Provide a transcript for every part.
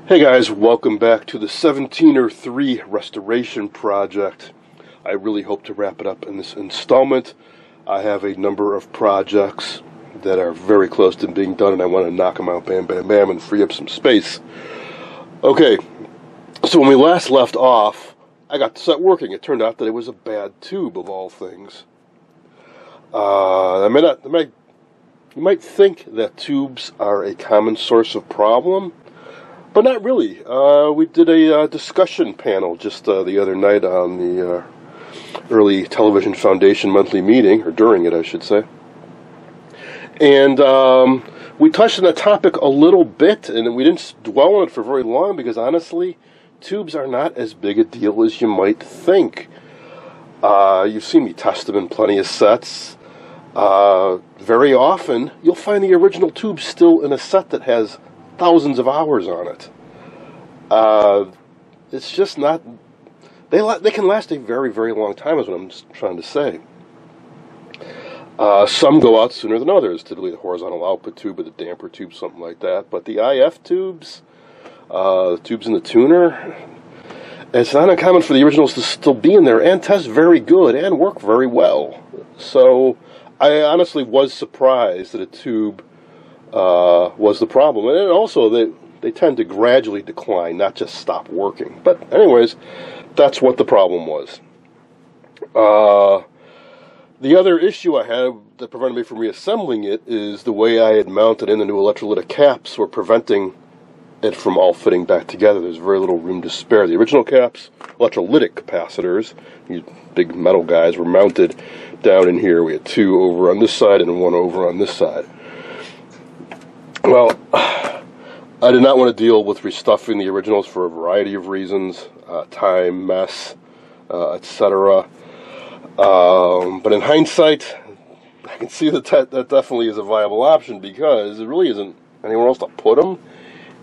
Hey guys, welcome back to the Seventeener III restoration project. I really hope to wrap it up in this installment. I have a number of projects that are very close to being done, and I want to knock them out bam, bam, bam, and free up some space. Okay, so when we last left off, I got to set working. It turned out that it was a bad tube, of all things. You might think that tubes are a common source of problem, but not really. We did a discussion panel just the other night on the Early Television Foundation monthly meeting, or during it, I should say. And we touched on the topic a little bit, and we didn't dwell on it for very long because, honestly, tubes are not as big a deal as you might think. You've seen me test them in plenty of sets. Very often, you'll find the original tube still in a set that has thousands of hours on it. It's just not. They can last a very, very long time, is what I'm trying to say. Some go out sooner than others. Typically, the horizontal output tube or the damper tube, something like that. But the IF tubes, tubes in the tuner, it's not uncommon for the originals to still be in there and test very good and work very well. So I honestly was surprised that a tube was the problem. And also, they tend to gradually decline, not just stop working. But anyways, that's what the problem was. The other issue I had that prevented me from reassembling it is the way I had mounted in the new electrolytic caps were preventing it from all fitting back together. There's very little room to spare. The original caps, electrolytic capacitors, these big metal guys, were mounted down in here. We had two over on this side and one over on this side. Well, I did not want to deal with restuffing the originals for a variety of reasons, time, mess, etc. But in hindsight, I can see that that definitely is a viable option because there really isn't anywhere else to put them,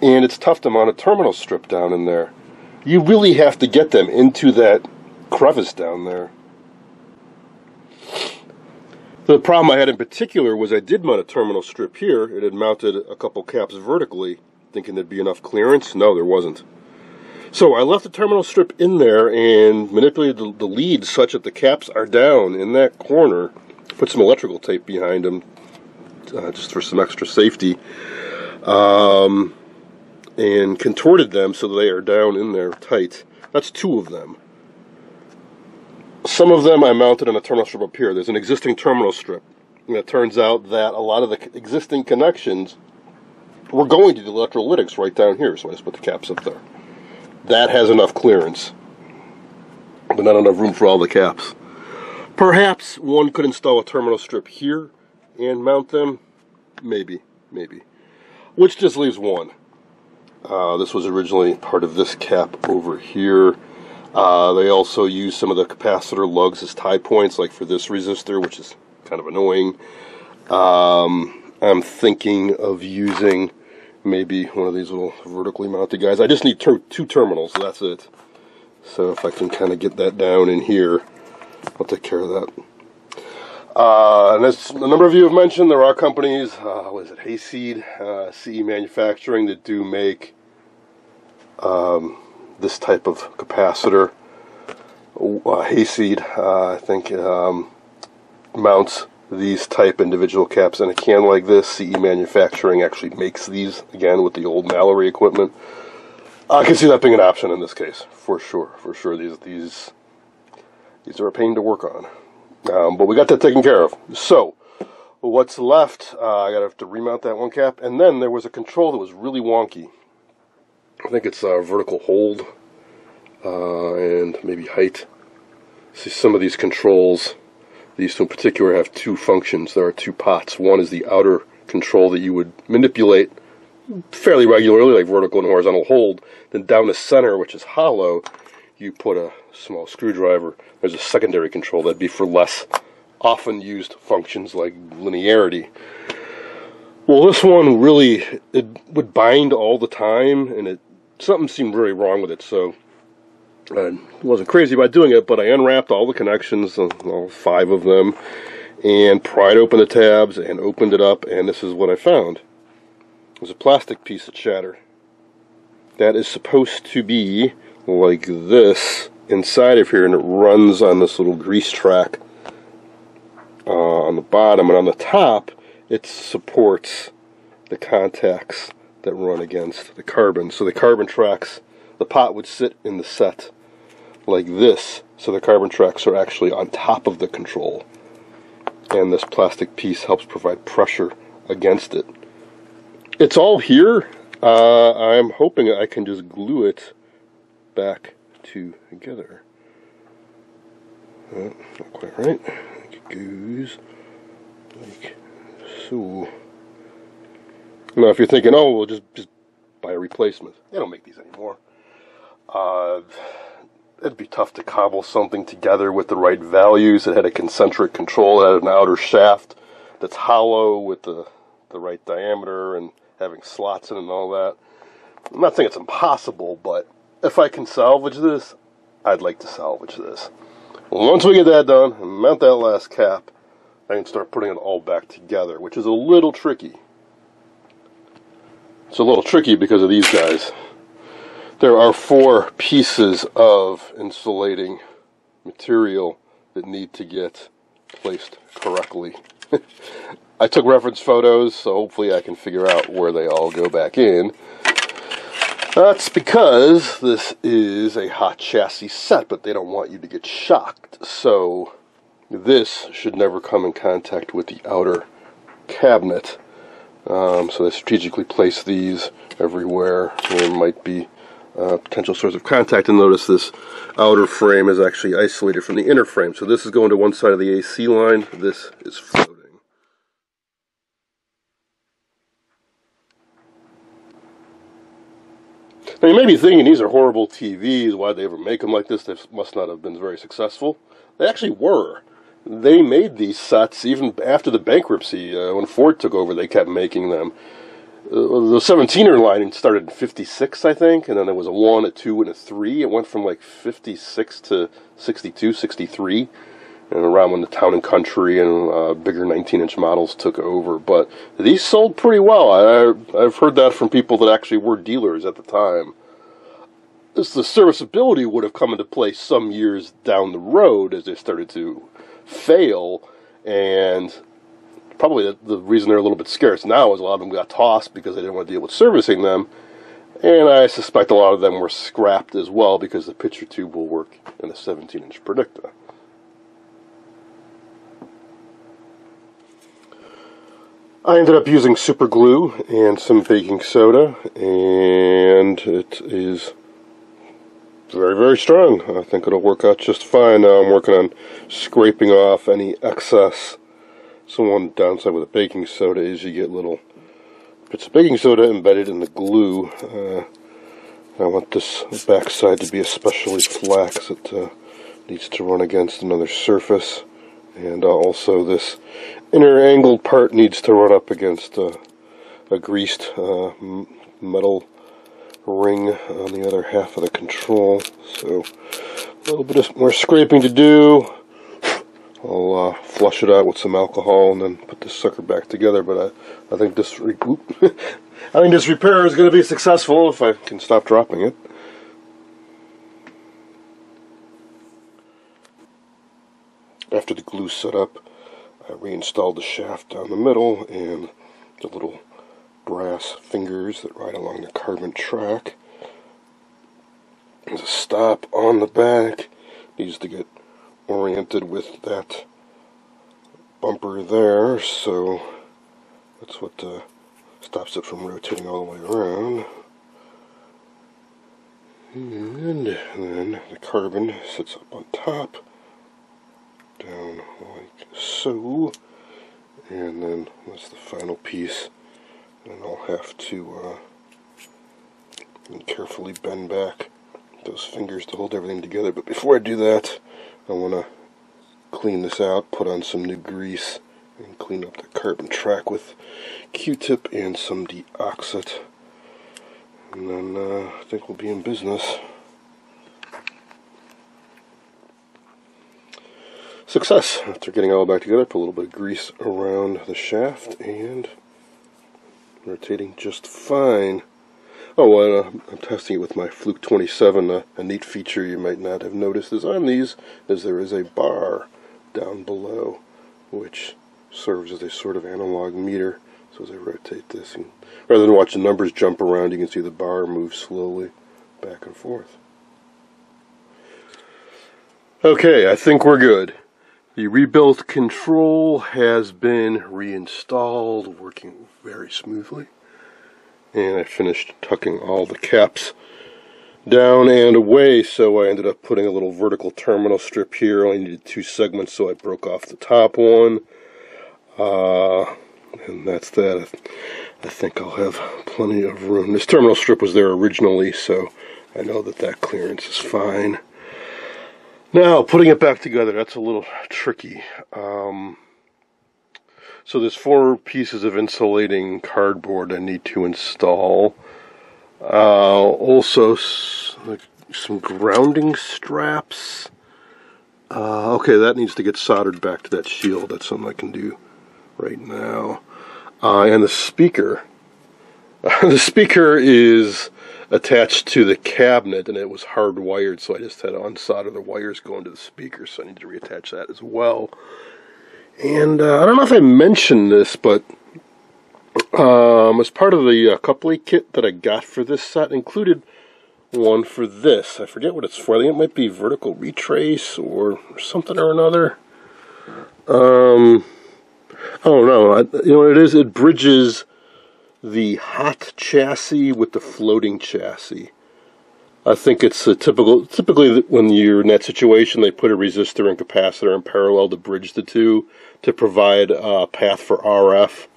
and it's tough to mount a terminal strip down in there. You really have to get them into that crevice down there. The problem I had in particular was I did mount a terminal strip here. It had mounted a couple caps vertically, thinking there'd be enough clearance. No, there wasn't. So I left the terminal strip in there and manipulated the leads such that the caps are down in that corner. Put some electrical tape behind them, just for some extra safety, and contorted them so that they are down in there tight. That's two of them. Some of them I mounted on a terminal strip up here. There's an existing terminal strip. And it turns out that a lot of the existing connections were going to the electrolytics right down here, so I just put the caps up there. That has enough clearance, but not enough room for all the caps. Perhaps one could install a terminal strip here and mount them. Maybe. Which just leaves one. This was originally part of this cap over here. They also use some of the capacitor lugs as tie points, like for this resistor, which is kind of annoying. I'm thinking of using maybe one of these little vertically mounted guys. I just need two terminals, that's it. So if I can kind of get that down in here, I'll take care of that. And as a number of you have mentioned, there are companies, what is it, Hayseed, CE Manufacturing, that do make this type of capacitor. Hayseed, I think, mounts these type individual caps in a can like this. CE Manufacturing actually makes these, again, with the old Mallory equipment. I can see that being an option in this case, for sure. These are a pain to work on. But we got that taken care of. So, what's left, I gotta have to remount that one cap, and then there was a control that was really wonky. I think it's vertical hold, and maybe height. See, some of these controls, these two in particular, have two functions. There are two pots. One is the outer control that you would manipulate fairly regularly, like vertical and horizontal hold. Then down the center, which is hollow, you put a small screwdriver. There's a secondary control that'd be for less often used functions like linearity. Well, this one really, it would bind all the time, and something seemed very wrong with it, so I wasn't crazy about doing it, but I unwrapped all the connections, all 5 of them, and pried open the tabs and opened it up, and this is what I found. It was a plastic piece that shattered. that is supposed to be like this inside of here, and it runs on this little grease track on the bottom, and on the top it supports the contacts that run against the carbon. So the carbon tracks, the pot would sit in the set like this, so the carbon tracks are actually on top of the control, and this plastic piece helps provide pressure against it. It's all here. I'm hoping I can just glue it back together. Not quite right. It goes like so. Now, if you're thinking, oh, we'll just buy a replacement. They don't make these anymore. It'd be tough to cobble something together with the right values. It had a concentric control. It had an outer shaft that's hollow with the right diameter and having slots in it and all that. I'm not saying it's impossible, but if I can salvage this, I'd like to salvage this. Once we get that done and mount that last cap, I can start putting it all back together, which is a little tricky. It's a little tricky because of these guys. There are 4 pieces of insulating material that need to get placed correctly. I took reference photos, so hopefully I can figure out where they all go back in. That's because this is a hot chassis set, but they don't want you to get shocked. So this should never come in contact with the outer cabinet. So they strategically place these everywhere where there might be potential source of contact. And notice this outer frame is actually isolated from the inner frame. So this is going to one side of the AC line. This is floating. Now you may be thinking these are horrible TVs. Why'd they ever make them like this? They must not have been very successful. They actually were. They made these sets even after the bankruptcy. When Ford took over, they kept making them. The Seventeener line started in 56, I think, and then there was a 1, a 2, and a 3. It went from like 56 to 62, 63, and around when the Town and Country and bigger 19-inch models took over. But these sold pretty well. I've heard that from people that actually were dealers at the time. The serviceability would have come into play some years down the road as they started to fail, and probably the reason they're a little bit scarce now is a lot of them got tossed because they didn't want to deal with servicing them, and I suspect a lot of them were scrapped as well because the picture tube will work in a 17-inch Predicta. I ended up using super glue and some baking soda, and it is very, very strong. I think it'll work out just fine. Now I'm working on scraping off any excess. So one downside with the baking soda is you get little bits of baking soda embedded in the glue. I want this backside to be especially flat because it needs to run against another surface. And also this inner angled part needs to run up against a greased metal ring on the other half of the control. So a little bit more scraping to do. I'll flush it out with some alcohol and then put this sucker back together. But I think this I think this repair is going to be successful if I can stop dropping it. After the glue set up, I reinstalled the shaft down the middle and the little brass fingers that ride along the carbon track. There's a stop on the back. Needs to get oriented with that bumper there, so that's what stops it from rotating all the way around. And then the carbon sits up on top, down like so, and then that's the final piece. And I'll have to carefully bend back those fingers to hold everything together. But before I do that, I want to clean this out, put on some new grease, and clean up the carbon track with Q-tip and some deoxit. And then I think we'll be in business. Success! After getting it all back together, put a little bit of grease around the shaft and rotating just fine. Oh, I'm testing it with my Fluke 27. A neat feature you might not have noticed is on these is there is a bar down below, which serves as a sort of analog meter. So as I rotate this, and rather than watch the numbers jump around, you can see the bar move slowly back and forth. Okay, I think we're good. The rebuilt control has been reinstalled, working very smoothly. And I finished tucking all the caps down and away, so I ended up putting a little vertical terminal strip here. I only needed 2 segments, so I broke off the top one. And that's that. I think I'll have plenty of room. This terminal strip was there originally, so I know that that clearance is fine. Now, putting it back together, that's a little tricky. So there's 4 pieces of insulating cardboard I need to install. Also, some grounding straps. Okay, that needs to get soldered back to that shield. That's something I can do right now. And the speaker. The speaker is attached to the cabinet, and it was hardwired, so I just had to unsolder the wires going to the speaker, so I need to reattach that as well. And I don't know if I mentioned this, but as part of the coupling kit that I got for this set, included one for this. I forget what it's for. I think it might be vertical retrace or something or another. Oh no, you know what it is? It bridges the hot chassis with the floating chassis. I think it's typically when you're in that situation, they put a resistor and capacitor in parallel to bridge the two to provide a path for RF.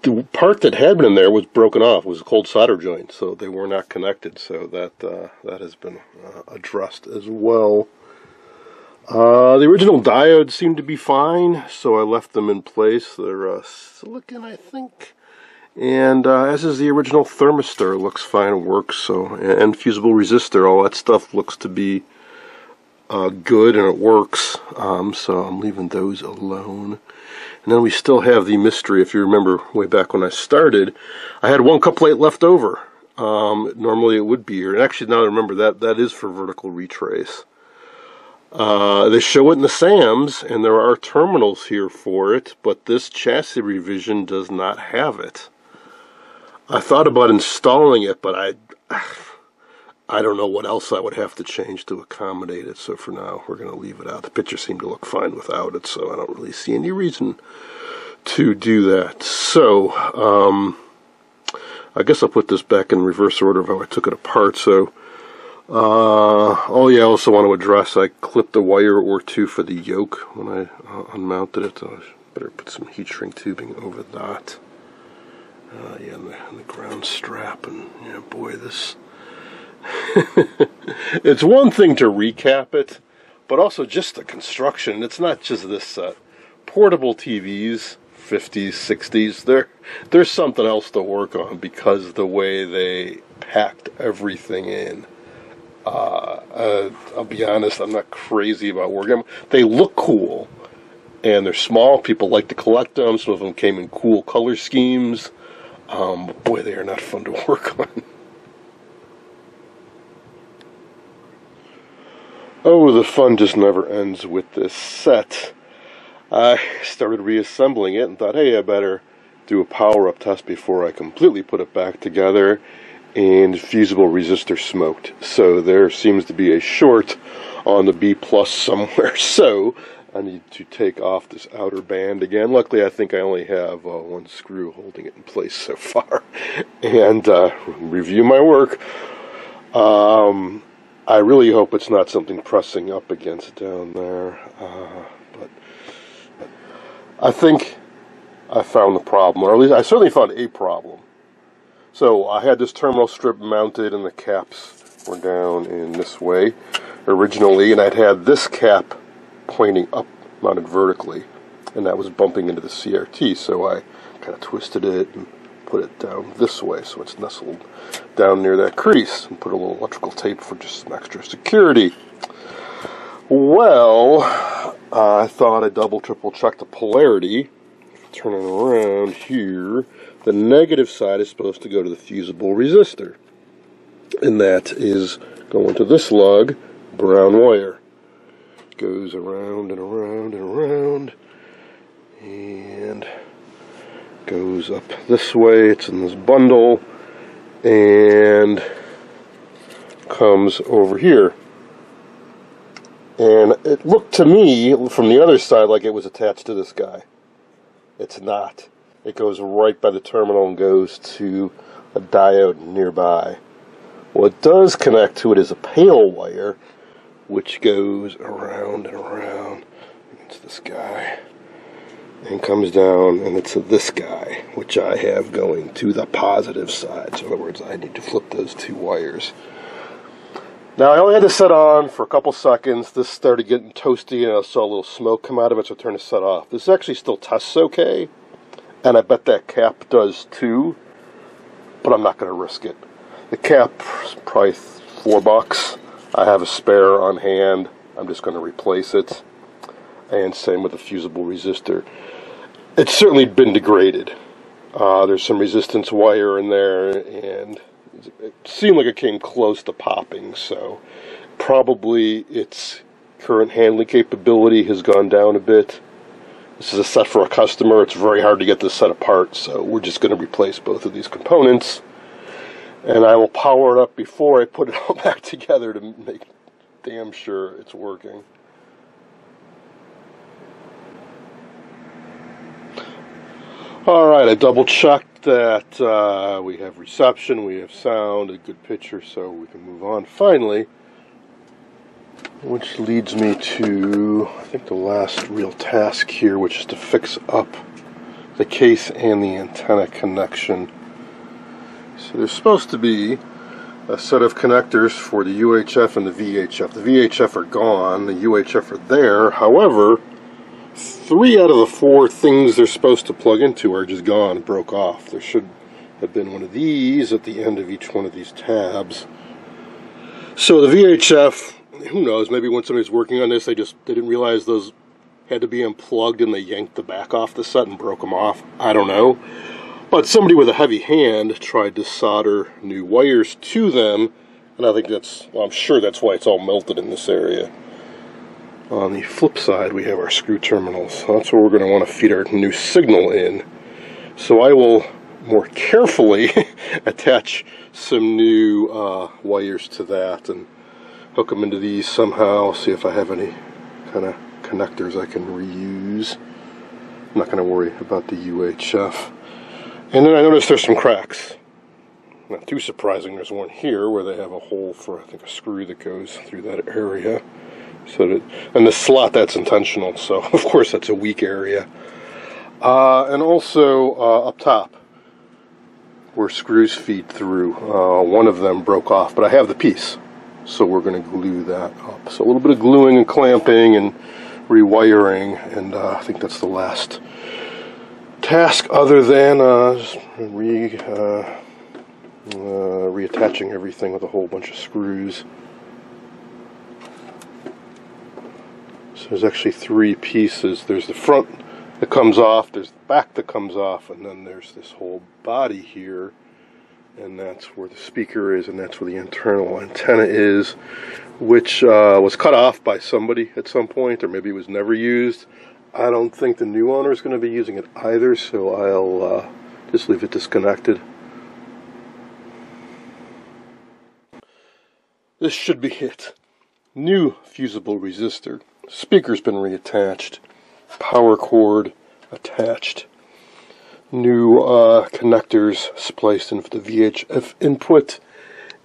The part that had been in there was broken off. It was a cold solder joint, so they were not connected. So that has been addressed as well. The original diodes seem to be fine, so I left them in place. They're silicon, I think. And as is the original thermistor, looks fine and works. So, and fusible resistor, all that stuff looks to be good and it works. So I'm leaving those alone. And then we still have the mystery. If you remember way back when I started, I had 1 cup plate left over. Normally it would be here. And actually now I remember that is for vertical retrace. They show it in the SAMs, and there are terminals here for it, but this chassis revision does not have it. I thought about installing it, but I don't know what else I would have to change to accommodate it, so for now we're going to leave it out. The picture seemed to look fine without it, so I don't really see any reason to do that. So, I guess I'll put this back in reverse order of how I took it apart. So, oh yeah, I also want to address, I clipped a wire or 2 for the yoke when I unmounted it. So I better put some heat shrink tubing over that. Yeah, and the ground strap, and yeah, boy, this... It's one thing to recap it, but also just the construction. It's not just this set. Portable TVs, 50s, 60s, there's something else to work on because the way they packed everything in. I'll be honest, I'm not crazy about working them. They look cool, and they're small. People like to collect them. Some of them came in cool color schemes. Boy, they are not fun to work on. Oh, the fun just never ends with this set. I started reassembling it and thought, hey, I better do a power-up test before I completely put it back together, and fusible resistor smoked. So there seems to be a short on the B+ somewhere, so I need to take off this outer band again. Luckily, I think I only have 1 screw holding it in place so far. And review my work. I really hope it's not something pressing up against down there. But I think I found the problem, or at least I certainly found a problem. So I had this terminal strip mounted, and the caps were down in this way originally, and I'd had this cap pointing up, mounted vertically, and that was bumping into the CRT, so I kind of twisted it and put it down this way so it's nestled down near that crease, and put a little electrical tape for just some extra security. Well, I thought I'd double, triple check the polarity turn it around here, the negative side is supposed to go to the fusible resistor. And that is going to this lug, brown wire. Goes around and around and around, and goes up this way. It's in this bundle, and comes over here. And it looked to me from the other side like it was attached to this guy. It's not. It goes right by the terminal and goes to a diode nearby. What does connect to it is a pale wire, which goes around and around. It's this guy. And comes down, and it's this guy, which I have going to the positive side. So in other words, I need to flip those two wires. Now, I only had to set on for a couple seconds. This started getting toasty, and I saw a little smoke come out of it, so I turned the set off. This actually still tests okay, and I bet that cap does too, but I'm not going to risk it. The cap is probably $4. I have a spare on hand. I'm just going to replace it. And same with the fusible resistor. It's certainly been degraded. There's some resistance wire in there, and it seemed like it came close to popping, so probably its current handling capability has gone down a bit. This is a set for a customer. It's very hard to get this set apart, so we're just going to replace both of these components. And I will power it up before I put it all back together to make damn sure it's working. Alright, I double checked that we have reception, we have sound, a good picture, so we can move on finally. Which leads me to, I think, the last real task here, which is to fix up the case and the antenna connection. So there's supposed to be a set of connectors for the UHF and the VHF. The VHF are gone, the UHF are there. However, 3 out of the 4 things they're supposed to plug into are just gone, broke off. There should have been one of these at the end of each one of these tabs. So the VHF, who knows, maybe when somebody's working on this, they didn't realize those had to be unplugged and they yanked the back off the set and broke them off. I don't know. But somebody with a heavy hand tried to solder new wires to them, and I think I'm sure that's why it's all melted in this area. On the flip side, we have our screw terminals. That's where we're going to want to feed our new signal in. So I will more carefully attach some new wires to that and hook them into these somehow, see if I have any kind of connectors I can reuse. I'm not going to worry about the UHF. And then I noticed there's some cracks. Not too surprising, there's one here where they have a hole for, I think, a screw that goes through that area. And the slot, that's intentional, so of course that's a weak area. And also up top, where screws feed through, one of them broke off, but I have the piece, so we're going to glue that up. So a little bit of gluing and clamping and rewiring, and I think that's the last task, other than just reattaching everything with a whole bunch of screws. So there's actually 3 pieces. There's the front that comes off, there's the back that comes off, and then there's this whole body here, and that's where the speaker is, and that's where the internal antenna is, which was cut off by somebody at some point, or maybe it was never used. I don't think the new owner is going to be using it either, so I'll just leave it disconnected. This should be it. New fusible resistor. Speaker's been reattached. Power cord attached. New connectors spliced in for the VHF input.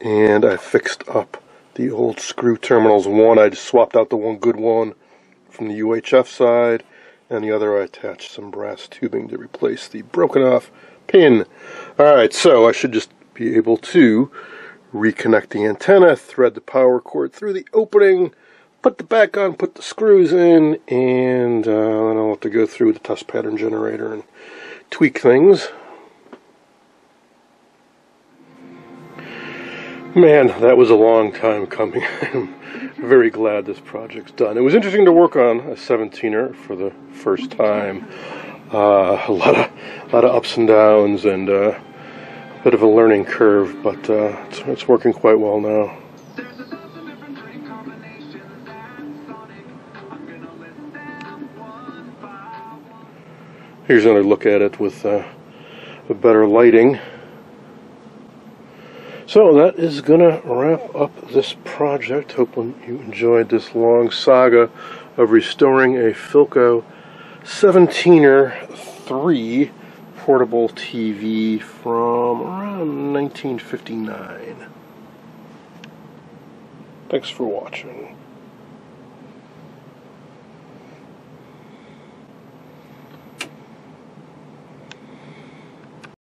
And I fixed up the old screw terminals. One, I just swapped out the one good one from the UHF side. And the other, I attached some brass tubing to replace the broken off pin. Alright, so I should just be able to reconnect the antenna, thread the power cord through the opening, put the back on, put the screws in, and then I'll have to go through the test pattern generator and tweak things. Man, that was a long time coming. I'm very glad this project's done. It was interesting to work on a 17er for the first time. A lot of ups and downs, and a bit of a learning curve, but it's working quite well now. Here's another look at it with a better lighting. So that is gonna wrap up this project. Hoping you enjoyed this long saga of restoring a Philco Seventeener III portable TV from around 1959. Thanks for watching.